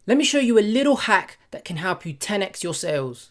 Let me show you a little hack that can help you 10x your sales.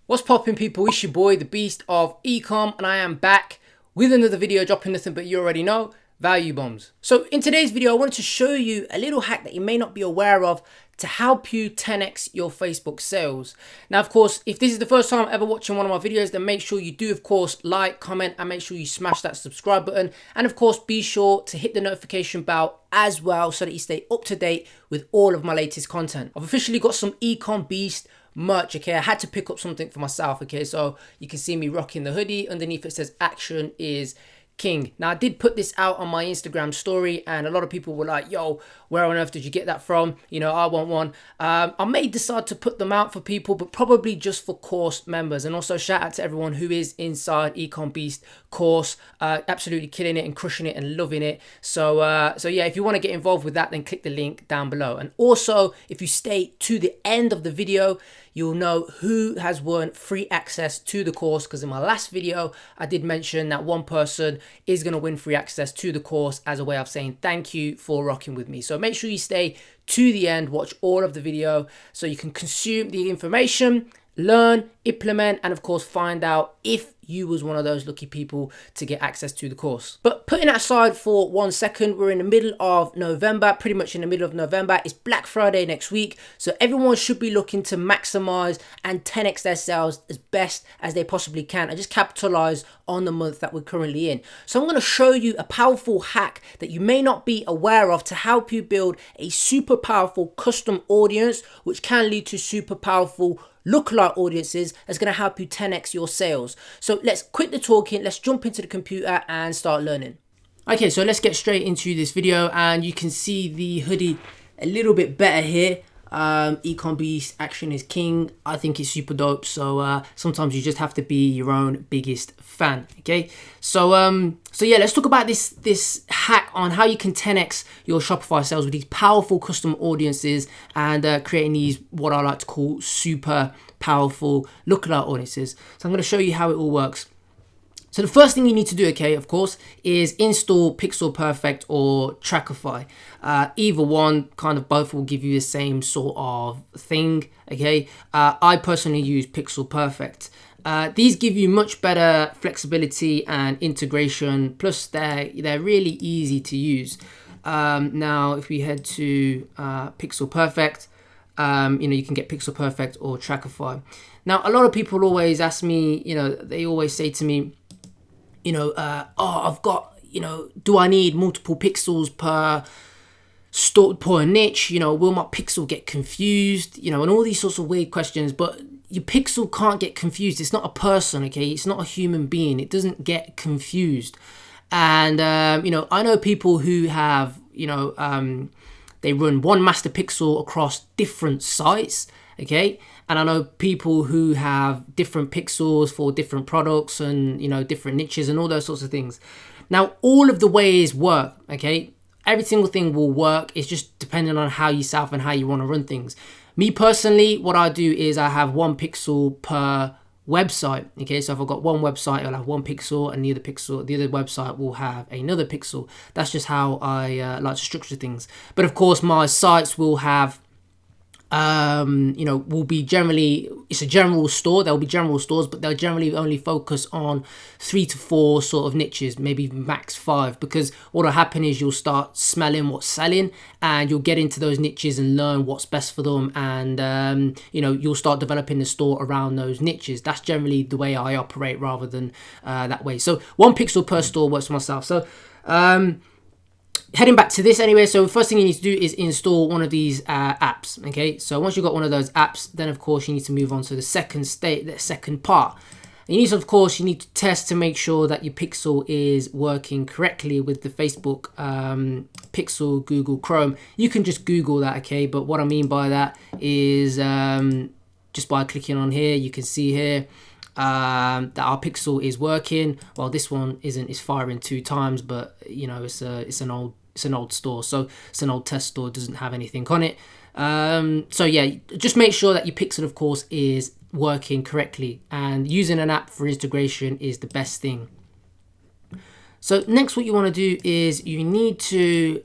What's poppin', people? It's your boy, the Beast of Ecom, and I am back with another video dropping nothing but you already know, value bombs. So in today's video, I wanted to show you a little hack that you may not be aware of to help you 10x your Facebook sales. Now, of course, if this is the first time ever watching one of my videos, then make sure you do, of course, like, comment, and make sure you smash that subscribe button. And of course, be sure to hit the notification bell as well so that you stay up to date with all of my latest content. I've officially got some Ecom Beast merch, okay? I had to pick up something for myself, okay? So you can see me rocking the hoodie. Underneath it says action is king. Now, I did put this out on my Instagram story and a lot of people were like, yo, where on earth did you get that from? You know, I want one. I may decide to put them out for people, but probably just for course members. And also shout out to everyone who is inside Ecom Beast course, absolutely killing it and crushing it and loving it. So yeah, if you want to get involved with that, then click the link down below. And also, if you stay to the end of the video, you'll know who has won free access to the course, because in my last video, I did mention that one person is going to win free access to the course as a way of saying thank you for rocking with me. So make sure you stay to the end, watch all of the video so you can consume the information, learn, implement, and of course find out if you was one of those lucky people to get access to the course. But putting that aside for 1 second, we're in the middle of November, pretty much in the middle of November. It's Black Friday next week, so everyone should be looking to maximize and 10x their sales as best as they possibly can and just capitalize on the month that we're currently in. So I'm going to show you a powerful hack that you may not be aware of to help you build a super powerful custom audience, which can lead to super powerful lookalike audiences that's going to help you 10x your sales. So let's quit the talking, let's jump into the computer and start learning. Okay, so let's get straight into this video, and you can see the hoodie a little bit better here. Ecom Beast, action is king. I think it's super dope. So sometimes you just have to be your own biggest fan. Okay, so yeah, let's talk about this hack on how you can 10x your Shopify sales with these powerful custom audiences and creating these what I like to call super powerful lookalike audiences. So I'm going to show you how it all works. So the first thing you need to do, okay, of course, is install Pixel Perfect or Trackify. Either one, kind of both will give you the same sort of thing, okay? I personally use Pixel Perfect. These give you much better flexibility and integration, plus they're really easy to use. Now, if we head to Pixel Perfect, you can get Pixel Perfect or Trackify. Now, a lot of people always ask me, they always say to me, I've got, do I need multiple pixels per store, per niche? Will my pixel get confused? And all these sorts of weird questions. But your pixel can't get confused. It's not a person, okay? It's not a human being. It doesn't get confused. And, I know people who have, they run one master pixel across different sites, okay? And I know people who have different pixels for different products and, different niches and all those sorts of things. Now, all of the ways work, okay? Every single thing will work. It's just depending on how yourself and how you want to run things. Me personally, what I do is I have one pixel per website, okay? So if I've got one website, I'll have one pixel, and the other website will have another pixel. That's just how I like to structure things. But of course, my sites will have will be generally, it's a general store. There'll be general stores, but they'll generally only focus on 3 to 4 sort of niches, maybe max 5, because what'll happen is you'll start smelling what's selling and you'll get into those niches and learn what's best for them, and you'll start developing the store around those niches. That's generally the way I operate rather than that way. So one pixel per store works for myself. So heading back to this anyway, so the first thing you need to do is install one of these apps, okay? So once you've got one of those apps, then of course you need to move on to the second part. And you need to test to make sure that your pixel is working correctly with the Facebook Pixel Google Chrome. You can just Google that, okay? But what I mean by that is just by clicking on here, you can see here that our pixel is working. Well, this one isn't. It's firing 2 times, but it's an old store, so it's an old test store. It doesn't have anything on it. So yeah, just make sure that your pixel, of course, is working correctly, and using an app for integration is the best thing. So next what you want to do is you need to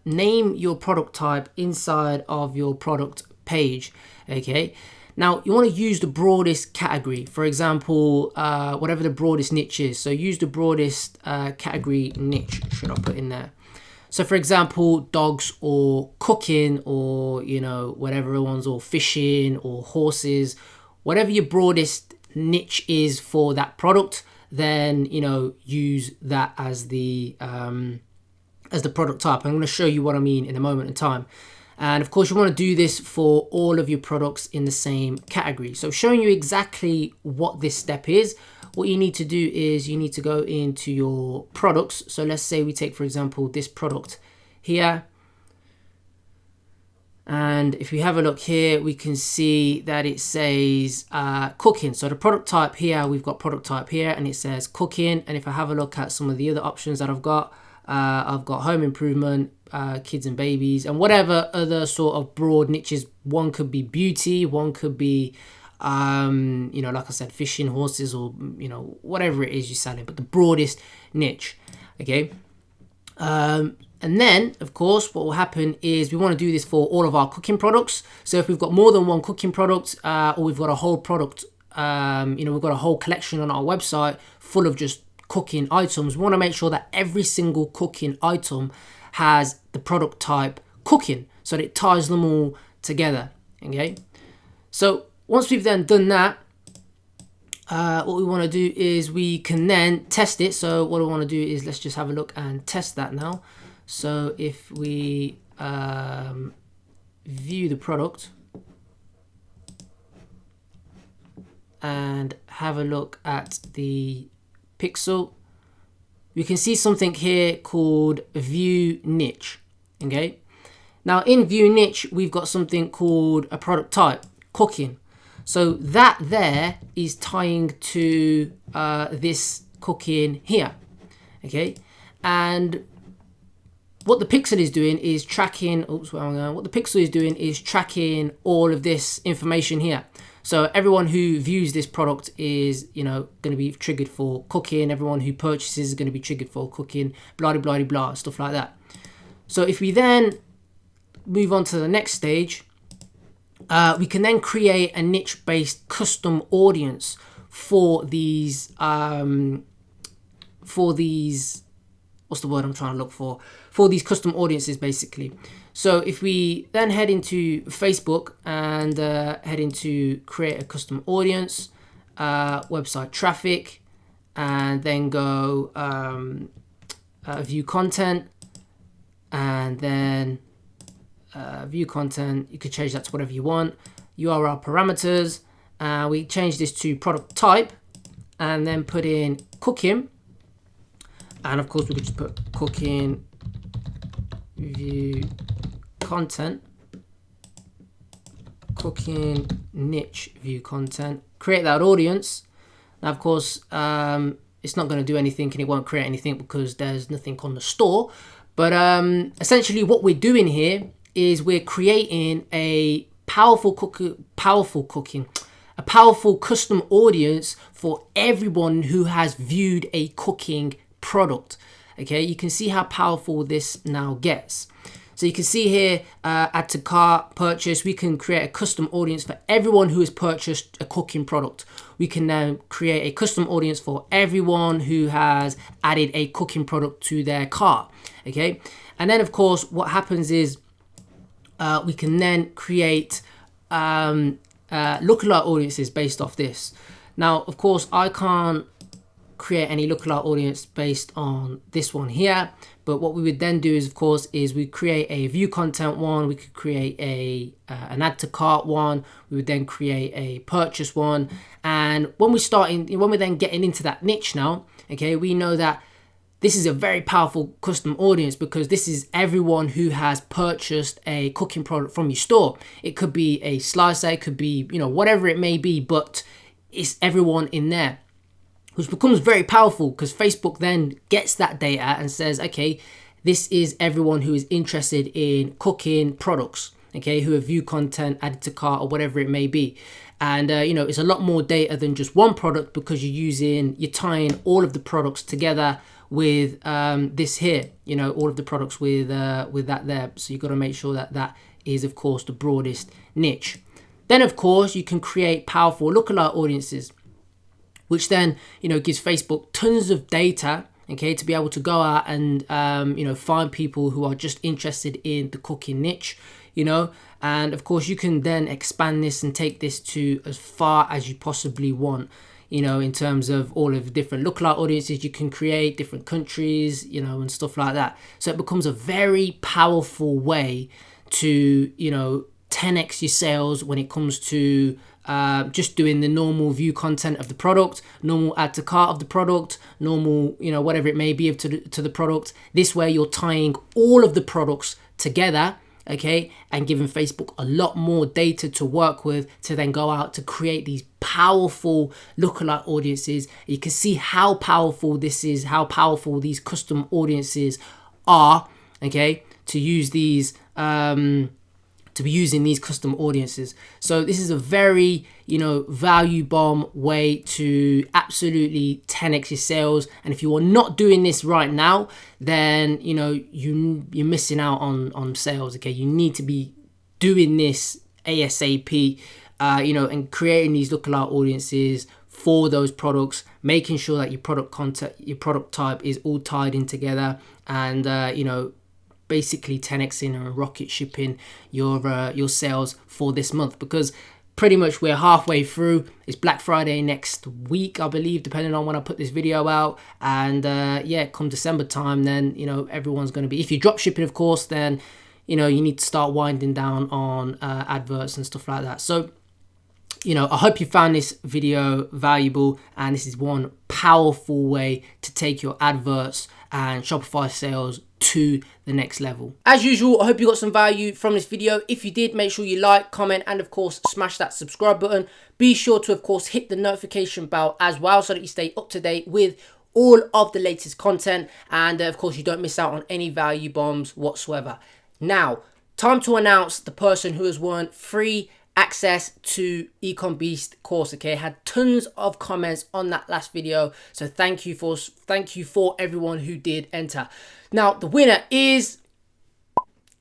name your product type inside of your product page, okay? Now you want to use the broadest category, for example, whatever the broadest niche is. So use the broadest category niche, should I put in there? So for example, dogs or cooking or, you know, whatever ones, or fishing or horses, whatever your broadest niche is for that product, then, you know, use that as the product type. I'm going to show you what I mean in a moment in time. And of course you want to do this for all of your products in the same category. So showing you exactly what this step is, what you need to do is you need to go into your products. So let's say we take, for example, this product here. And if we have a look here, we can see that it says cooking. So the product type here, we've got product type here and it says cooking. And if I have a look at some of the other options that I've got home improvement, kids and babies, and whatever other sort of broad niches. One could be beauty, one could be, you know, like I said, fishing, horses, or, you know, whatever it is you're selling, but the broadest niche, okay? And then, of course, what will happen is we want to do this for all of our cooking products. So if we've got more than one cooking product, or we've got a whole product, you know, we've got a whole collection on our website full of just cooking items, we want to make sure that every single cooking item has the product type cooking, so that it ties them all together, okay? So once we've then done that, what we want to do is we can then test it. So what I want to do is let's just have a look and test that now. So if we view the product and have a look at the pixel, we can see something here called view niche, okay? Now in view niche, we've got something called a product type, cooking. So that there is tying to this cooking here, okay? And what the pixel is doing is tracking, what the pixel is doing is tracking all of this information here. So everyone who views this product is, you know, going to be triggered for cooking. Everyone who purchases is going to be triggered for cooking, blah, blah, blah, blah, stuff like that. So if we then move on to the next stage, we can then create a niche-based custom audience for these, what's the word I'm trying to look for these custom audiences, basically. So if we then head into Facebook and head into create a custom audience, website traffic, and then go view content, and then view content, you could change that to whatever you want. URL parameters, we change this to product type, and then put in cooking. And of course we could just put cooking view content, cooking niche view content, create that audience. Now of course it's not going to do anything and it won't create anything because there's nothing on the store. But essentially what we're doing here is we're creating a powerful custom audience for everyone who has viewed a cooking product. Okay, you can see how powerful this now gets. So you can see here, add to cart, purchase. We can create a custom audience for everyone who has purchased a cooking product. We can now create a custom audience for everyone who has added a cooking product to their cart. Okay, and then of course what happens is we can then create lookalike audiences based off this. Now of course I can't create any lookalike audience based on this one here, but what we would then do is of course is we create a view content one, we could create a an add to cart one, we would then create a purchase one. And when we're then getting into that niche now, okay, we know that this is a very powerful custom audience because this is everyone who has purchased a cooking product from your store. It could be a slicer, it could be, you know, whatever it may be, but it's everyone in there, which becomes very powerful because Facebook then gets that data and says, okay, this is everyone who is interested in cooking products, okay, who have viewed content, added to cart, or whatever it may be. And, you know, it's a lot more data than just one product because you're tying all of the products together with this here, you know, all of the products with that there. So you've got to make sure that that is, of course, the broadest niche. Then, of course, you can create powerful lookalike audiences, which then, you know, gives Facebook tons of data, okay, to be able to go out and, you know, find people who are just interested in the cooking niche, you know. And of course, you can then expand this and take this to as far as you possibly want, you know, in terms of all of the different lookalike audiences you can create, different countries, you know, and stuff like that. So it becomes a very powerful way to, you know, 10x your sales when it comes to just doing the normal view content of the product, normal add to cart of the product, normal, you know, whatever it may be to the product. This way you're tying all of the products together, okay, and giving Facebook a lot more data to work with to then go out to create these powerful lookalike audiences. You can see how powerful this is, how powerful these custom audiences are, okay, to use these to be using these custom audiences. So this is a very, you know, value bomb way to absolutely 10x your sales. And if you are not doing this right now, then, you know, you're missing out on sales. Okay, you need to be doing this ASAP, you know, and creating these lookalike audiences for those products, making sure that your product content, your product type is all tied in together, and you know, basically 10xing and rocket shipping your sales for this month, because pretty much we're halfway through. It's Black Friday next week, I believe, depending on when I put this video out. And yeah, come December time, then, you know, everyone's going to be, if you're drop shipping, of course, then, you know, you need to start winding down on adverts and stuff like that. So, you know, I hope you found this video valuable, and this is one powerful way to take your adverts and Shopify sales to the next level. As usual, I hope you got some value from this video. If you did, make sure you like, comment, and of course smash that subscribe button. Be sure to, of course, hit the notification bell as well, so that you stay up to date with all of the latest content, and of course you don't miss out on any value bombs whatsoever. Now, time to announce the person who has won free access to Ecom Beast course. Okay, had tons of comments on that last video, so thank you for everyone who did enter. Now the winner is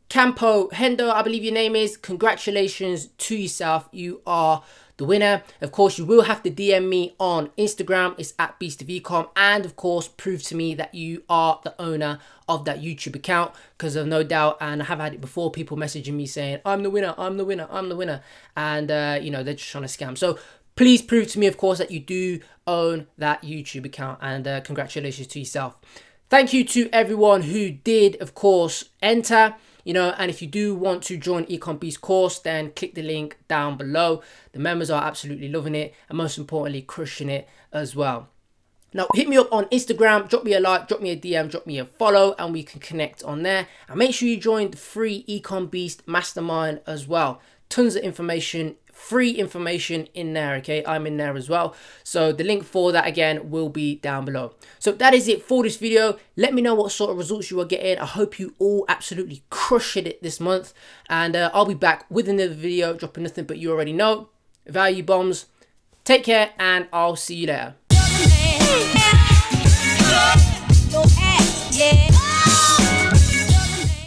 Campo Hendo, I believe your name is. Congratulations to yourself, you are the winner. Of course, you will have to DM me on Instagram, it's at Beast of Ecom, and of course prove to me that you are the owner of that YouTube account, because I've no doubt, and I have had it before, people messaging me saying I'm the winner, I'm the winner, I'm the winner, and you know, they're just trying to scam. So please prove to me, of course, that you do own that YouTube account, and congratulations to yourself. Thank you to everyone who did, of course, enter. You know, and if you do want to join Ecom Beast course, then click the link down below. The members are absolutely loving it, and most importantly, crushing it as well. Now, hit me up on Instagram, drop me a like, drop me a DM, drop me a follow, and we can connect on there. And make sure you join the free Ecom Beast Mastermind as well. Tons of information, free information in there, okay? I'm in there as well. So the link for that, again, will be down below. So that is it for this video. Let me know what sort of results you are getting. I hope you all absolutely crushed it this month. And I'll be back with another video, dropping nothing but you already know. Value bombs. Take care, and I'll see you later.